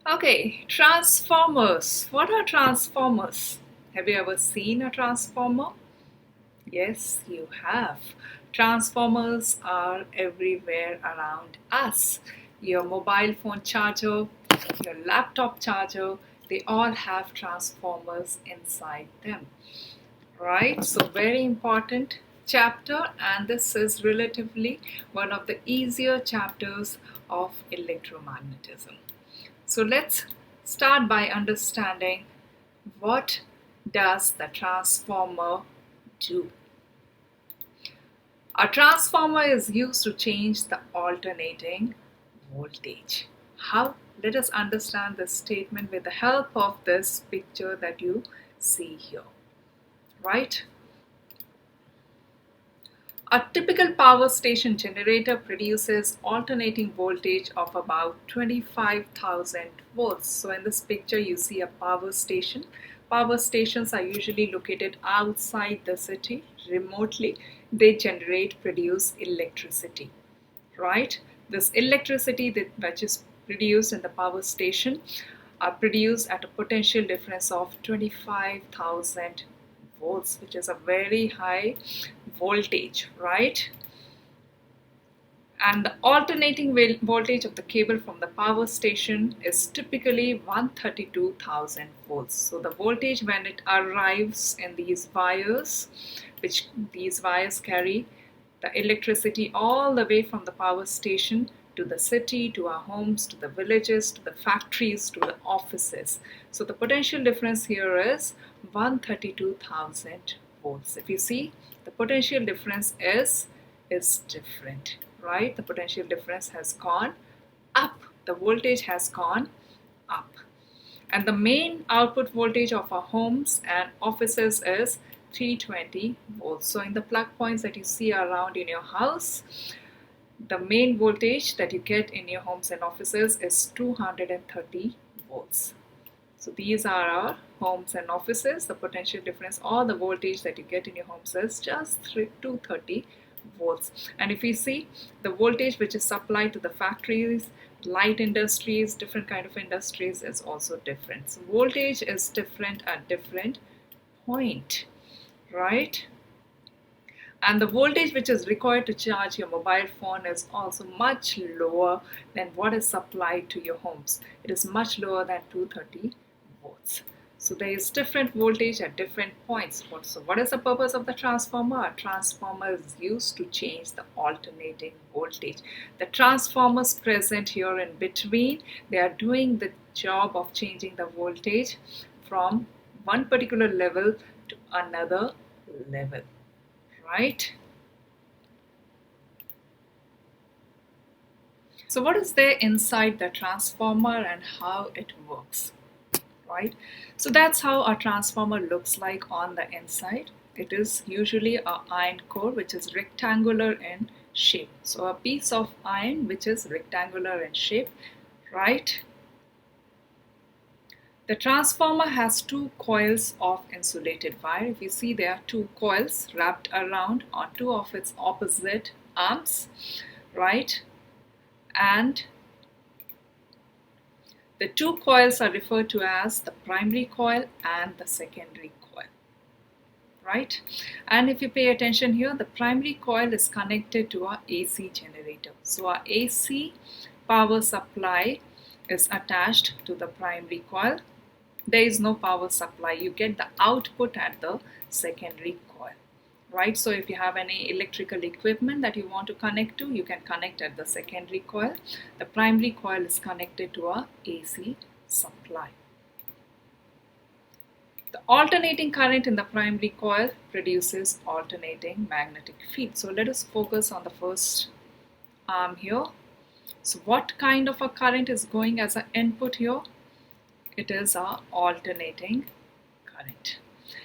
Okay, transformers. What are transformers? Have you ever seen a transformer? Yes, you have. Transformers are everywhere around us. Your mobile phone charger, your laptop charger, they all have transformers inside them. Right? So, very important chapter, and this is relatively one of the easier chapters of electromagnetism. So let's start by understanding what does the transformer do. A transformer is used to change the alternating voltage. How? Let us understand this statement with the help of this picture that you see here. Right? A typical power station generator produces alternating voltage of about 25,000 volts. So in this picture you see a power station. Power stations are usually located outside the city, remotely. They produce electricity, right? This electricity which is produced in the power station are produced at a potential difference of 25,000 volts, which is a very high voltage, right? And the alternating voltage of the cable from the power station is typically 132,000 volts. So the voltage when it arrives in these wires, which these wires carry the electricity all the way from the power station to the city, to our homes, to the villages, to the factories, to the offices. So the potential difference here is 132,000 volts. If you see, the potential difference is different, right? The potential difference has gone up. The voltage has gone up. And the main output voltage of our homes and offices is 320 volts. So in the plug points that you see around in your house, the main voltage that you get in your homes and offices is 230 volts. So these are our homes and offices. The potential difference or the voltage that you get in your homes is just 230 volts. And if you see, the voltage which is supplied to the factories, light industries, different kind of industries is also different. So voltage is different at different point, right? And the voltage which is required to charge your mobile phone is also much lower than what is supplied to your homes. It is much lower than 230 volts. So there is different voltage at different points. So what is the purpose of the transformer? A transformer is used to change the alternating voltage. The transformers present here in between, they are doing the job of changing the voltage from one particular level to another level. Right? So what is there inside the transformer and how it works? Right? So that's how a transformer looks like on the inside. It is usually an iron core which is rectangular in shape. So a piece of iron which is rectangular in shape, right? The transformer has two coils of insulated wire. If you see, there are two coils wrapped around on two of its opposite arms, right? And the two coils are referred to as the primary coil and the secondary coil, right? And if you pay attention here, the primary coil is connected to our AC generator. So our AC power supply is attached to the primary coil. There is no power supply. You get the output at the secondary coil, right? So if you have any electrical equipment that you want to connect to, you can connect at the secondary coil. The primary coil is connected to a AC supply. The alternating current in the primary coil produces alternating magnetic field. So let us focus on the first arm here. So what kind of a current is going as an input here? It is our alternating current.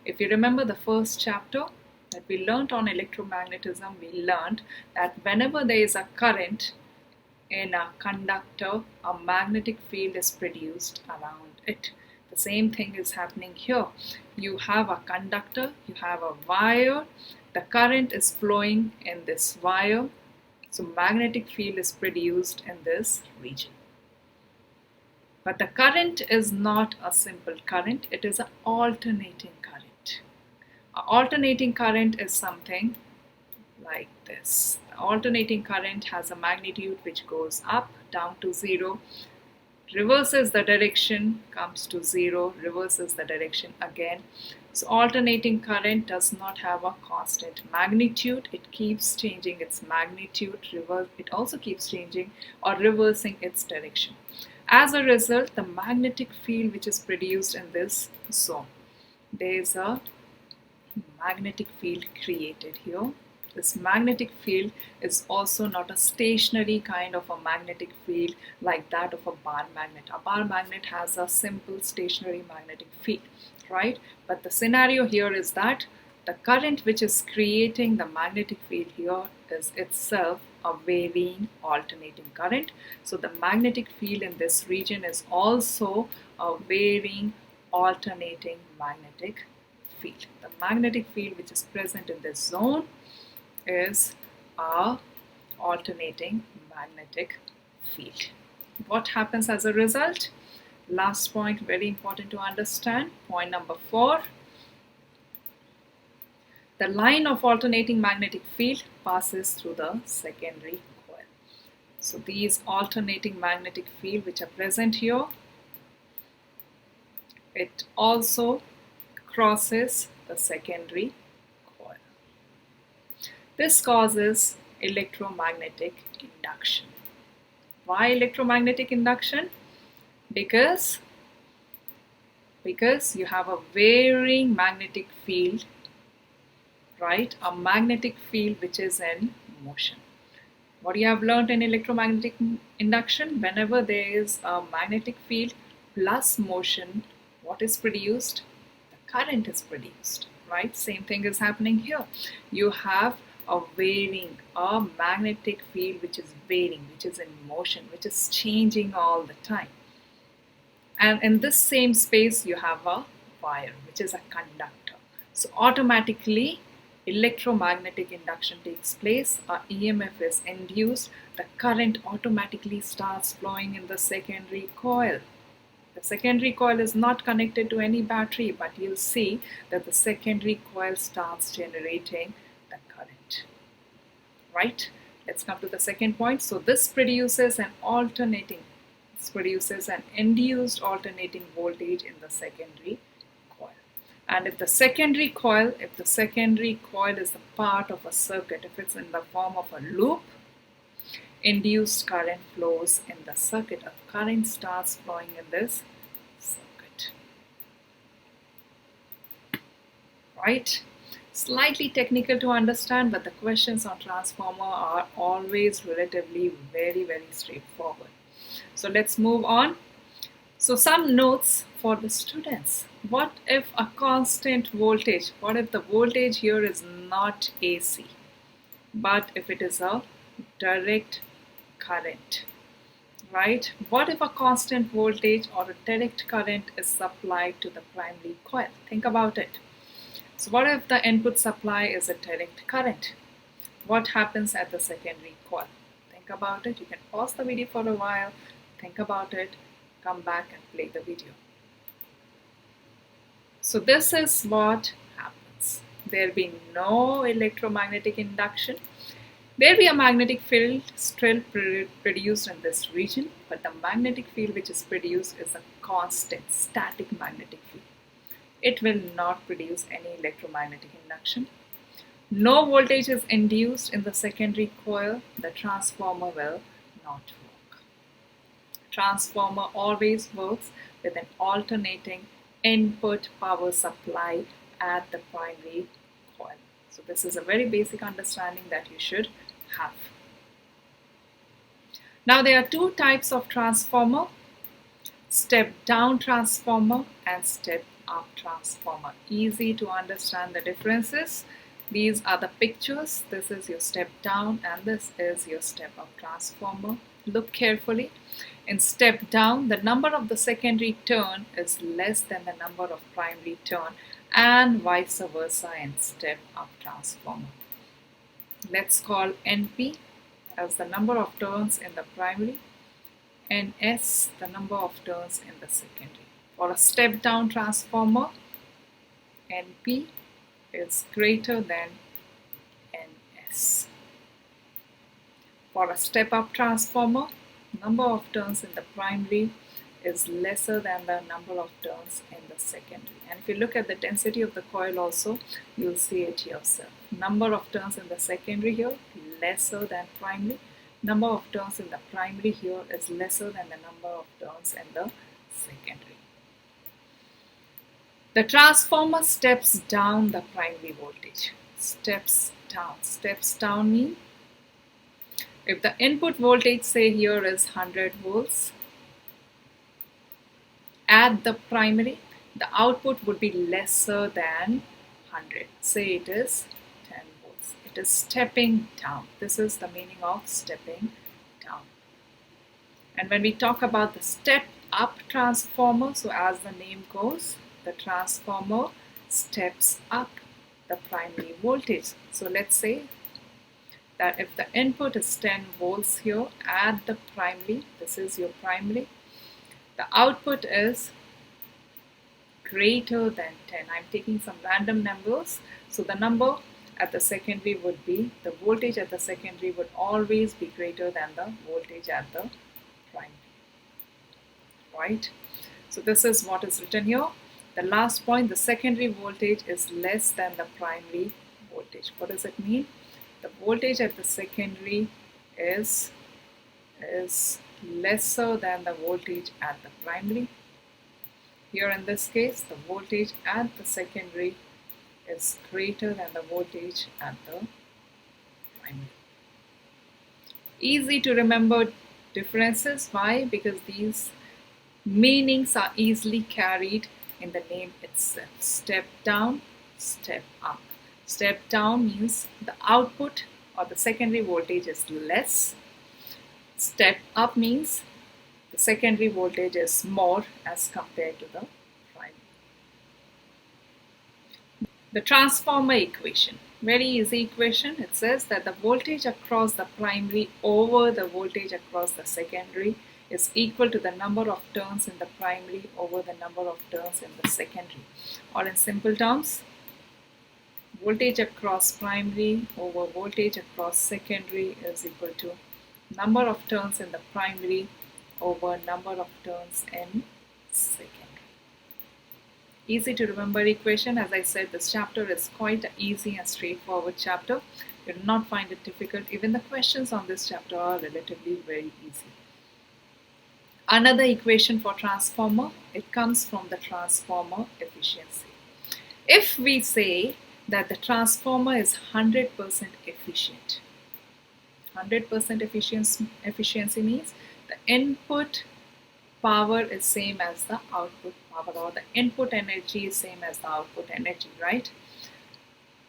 If you remember the first chapter that we learned on electromagnetism, we learned that whenever there is a current in a conductor, a magnetic field is produced around it. The same thing is happening here. You have a conductor, you have a wire, the current is flowing in this wire, so magnetic field is produced in this region. But the current is not a simple current, it is an alternating current. An alternating current is something like this. The alternating current has a magnitude which goes up, down to 0, reverses the direction, comes to 0, reverses the direction again. So alternating current does not have a constant magnitude. It keeps changing its magnitude. It also keeps changing or reversing its direction. As a result, the magnetic field which is produced in this zone, there is a magnetic field created here. This magnetic field is also not a stationary kind of a magnetic field like that of a bar magnet. A bar magnet has a simple stationary magnetic field, right? But the scenario here is that the current which is creating the magnetic field here is itself a varying alternating current. So the magnetic field in this region is also a varying alternating magnetic field. The magnetic field which is present in this zone is a alternating magnetic field. What happens as a result? Last point, very important to understand. Point number 4. The line of alternating magnetic field passes through the secondary coil. So these alternating magnetic field which are present here, it also crosses the secondary coil. This causes electromagnetic induction. Why electromagnetic induction? Because you have a varying magnetic field, right? A magnetic field which is in motion. What you have learned in electromagnetic induction, whenever there is a magnetic field plus motion, what is produced? The current is produced, right? Same thing is happening here. You have a magnetic field which is varying, which is in motion, which is changing all the time. And in this same space, you have a wire, which is a conductor. So automatically, electromagnetic induction takes place, a EMF is induced, the current automatically starts flowing in the secondary coil. The secondary coil is not connected to any battery, but you'll see that the secondary coil starts generating the current. Right? Let's come to the second point. So this produces an induced alternating voltage in the secondary coil. And if the secondary coil is the part of a circuit, if it's in the form of a loop, induced current flows in the circuit. A current starts flowing in this circuit. Right? Slightly technical to understand, but the questions on transformer are always relatively very, very straightforward. So let's move on. So some notes for the students. What if a constant voltage, what if the voltage here is not AC, but if it is a direct current, right? What if a constant voltage or a direct current is supplied to the primary coil? Think about it. So what if the input supply is a direct current? What happens at the secondary coil? Think about it. You can pause the video for a while, think about it, come back and play the video. So this is what happens. There being no electromagnetic induction, there be a magnetic field still produced in this region, but the magnetic field which is produced is a constant, static magnetic field. It will not produce any electromagnetic induction. No voltage is induced in the secondary coil. The transformer will not work. Transformer always works with an alternating input power supply at the primary coil. So this is a very basic understanding that you should have. Now there are two types of transformer: step down transformer and step up transformer. Easy to understand the differences. These are the pictures. This is your step down and this is your step up transformer. Look carefully. In step down, the number of the secondary turn is less than the number of primary turn, and vice versa in step up transformer. Let's call NP as the number of turns in the primary, Ns, the number of turns in the secondary. For a step-down transformer, Np is greater than Ns. For a step-up transformer, number of turns in the primary is lesser than the number of turns in the secondary. And if you look at the density of the coil also, you'll see it yourself. Number of turns in the secondary here, lesser than primary. Number of turns in the primary here is lesser than the number of turns in the secondary. The transformer steps down the primary voltage. Steps down. Steps down mean if the input voltage, say here, is 100 volts at the primary, the output would be lesser than 100. Say it is 10 volts. It is stepping down. This is the meaning of stepping down. And when we talk about the step-up transformer, so as the name goes, the transformer steps up the primary voltage. So let's say that if the input is 10 volts here at the primary, this is your primary, the output is greater than 10. I'm taking some random numbers. So the number at the secondary would be, the voltage at the secondary would always be greater than the voltage at the primary. Right? So this is what is written here. The last point, the secondary voltage is less than the primary voltage. What does it mean? The voltage at the secondary is lesser than the voltage at the primary. Here in this case, the voltage at the secondary is greater than the voltage at the primary. Easy to remember differences. Why? Because these meanings are easily carried in the name itself. Step down, step up. Step down means the output or the secondary voltage is less. Step up means the secondary voltage is more as compared to the primary. The transformer equation. Very easy equation. It says that the voltage across the primary over the voltage across the secondary is equal to the number of turns in the primary over the number of turns in the secondary. Or in simple terms, voltage across primary over voltage across secondary is equal to number of turns in the primary over number of turns in secondary. Easy to remember equation. As I said, this chapter is quite an easy and straightforward chapter. You will not find it difficult. Even the questions on this chapter are relatively very easy. Another equation for transformer, it comes from the transformer efficiency. If we say that the transformer is 100% efficient, 100% efficiency means the input power is same as the output power, or the input energy is same as the output energy, right?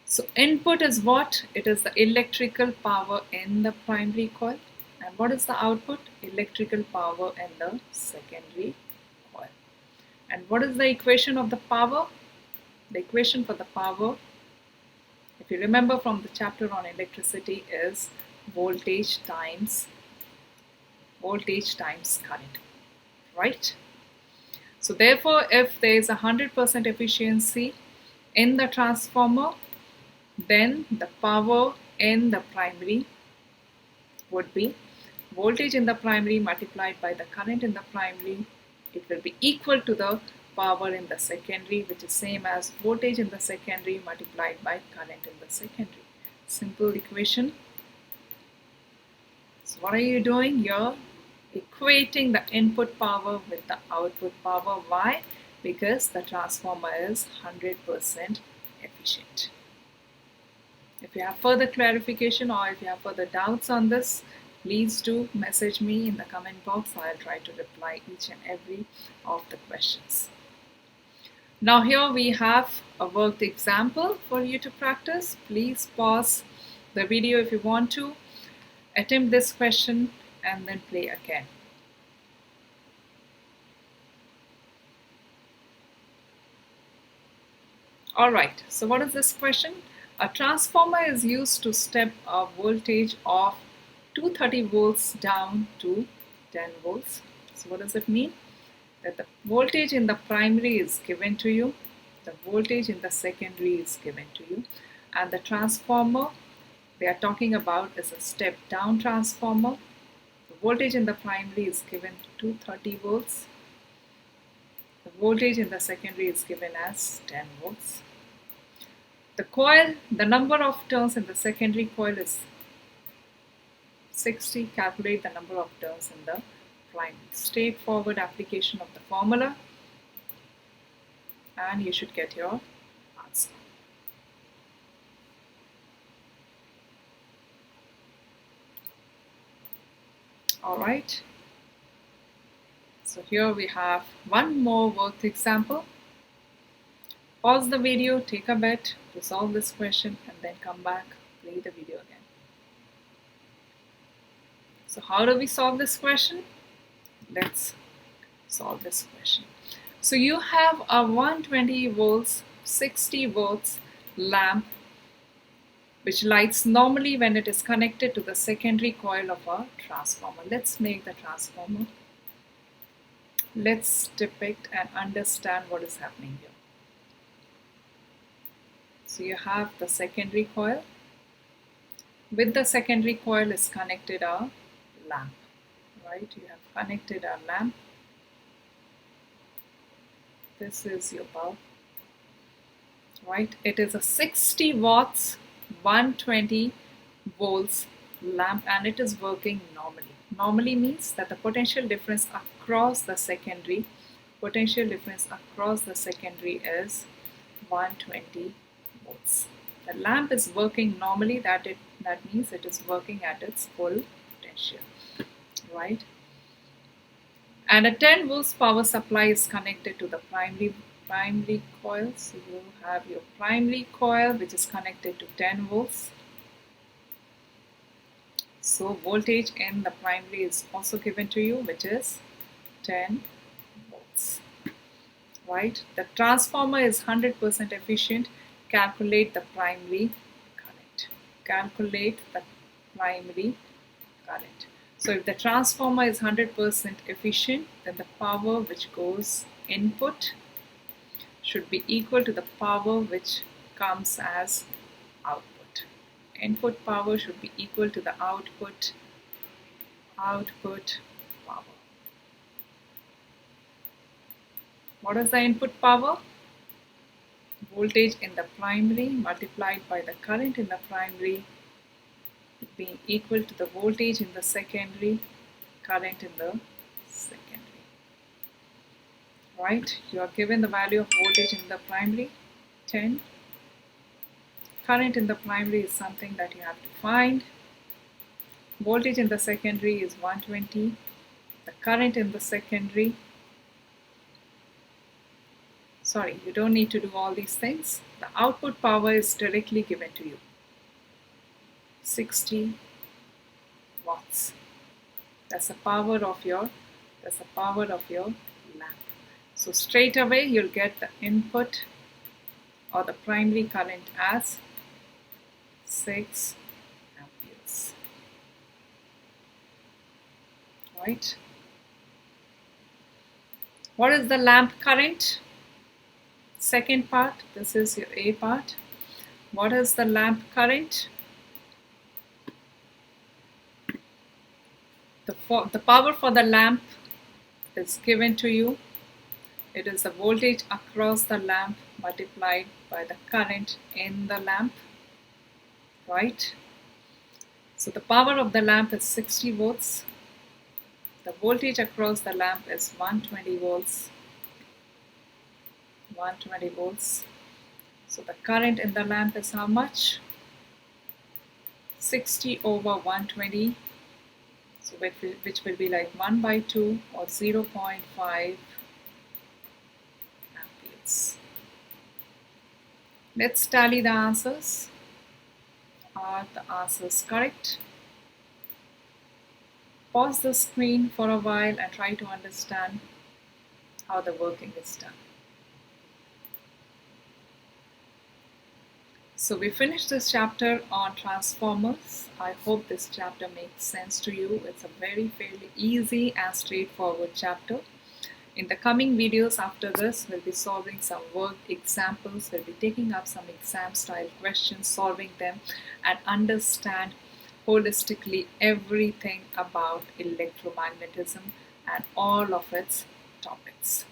So input is what? It is the electrical power in the primary coil. And what is the output? Electrical power in the secondary coil. And what is the equation of the power? The equation for the power, if you remember from the chapter on electricity, is voltage times current, right? So therefore, if there is 100% efficiency in the transformer, then the power in the primary would be voltage in the primary multiplied by the current in the primary. It will be equal to the power in the secondary, which is same as voltage in the secondary multiplied by current in the secondary. Simple equation. So what are you doing? You're equating the input power with the output power. Why? Because the transformer is 100% efficient. If you have further clarification or if you have further doubts on this, please do message me in the comment box. I'll try to reply each and every of the questions. Now here we have a worked example for you to practice. Please pause the video if you want to attempt this question and then play again. Alright, so what is this question? A transformer is used to step a voltage of 230 volts down to 10 volts. So what does it mean? That the voltage in the primary is given to you, the voltage in the secondary is given to you, and the transformer they are talking about is a step down transformer. The voltage in the primary is given 230 volts. The voltage in the secondary is given as 10 volts. The coil, the number of turns in the secondary coil is 60. Calculate the number of turns in the primary. Straightforward application of the formula, and you should get your answer. Alright, so here we have one more worked example. Pause the video, take a bet to solve this question, and then come back, play the video again. So how do we solve this question? Let's solve this question. So you have a 120 volts, 60 volts lamp which lights normally when it is connected to the secondary coil of a transformer. Let's make the transformer. Let's depict and understand what is happening here. So you have the secondary coil. With the secondary coil is connected a lamp, right? You have connected a lamp. This is your bulb, right? It is a 60 watts 120 volts lamp, and it is working normally. Normally means that the potential difference across the secondary is 120 volts. The lamp is working normally, that means it is working at its full potential, right? And a 10 volts power supply is connected to the primary coil. So you have your primary coil which is connected to 10 volts. So voltage in the primary is also given to you, which is 10 volts, right? The transformer is 100% efficient. Calculate the primary current. Calculate the primary current. So if the transformer is 100% efficient, then the power which goes input should be equal to the power which comes as output. Input power should be equal to the output power. What is the input power? Voltage in the primary multiplied by the current in the primary being equal to the voltage in the secondary, current in the secondary. Right? You are given the value of voltage in the primary, 10. Current in the primary is something that you have to find. Voltage in the secondary is 120. The current in the secondary, sorry, you don't need to do all these things. The output power is directly given to you. 60 watts. That's the power of your lamp. So straight away you'll get the input or the primary current as 6 amperes. Right? What is the lamp current? Second part, this is your A part. What is the lamp current? The power for the lamp is given to you. It is the voltage across the lamp multiplied by the current in the lamp, right? So the power of the lamp is 60 volts. The voltage across the lamp is 120 volts. 120 volts. So the current in the lamp is how much? 60 over 120. So which will be like 1 by 2 or 0.5 amperes. Let's tally the answers. Are the answers correct? Pause the screen for a while and try to understand how the working is done. So we finished this chapter on transformers. I hope this chapter makes sense to you. It's a fairly easy and straightforward chapter. In the coming videos after this, we'll be solving some work examples. We'll be taking up some exam style questions, solving them, and understand holistically everything about electromagnetism and all of its topics.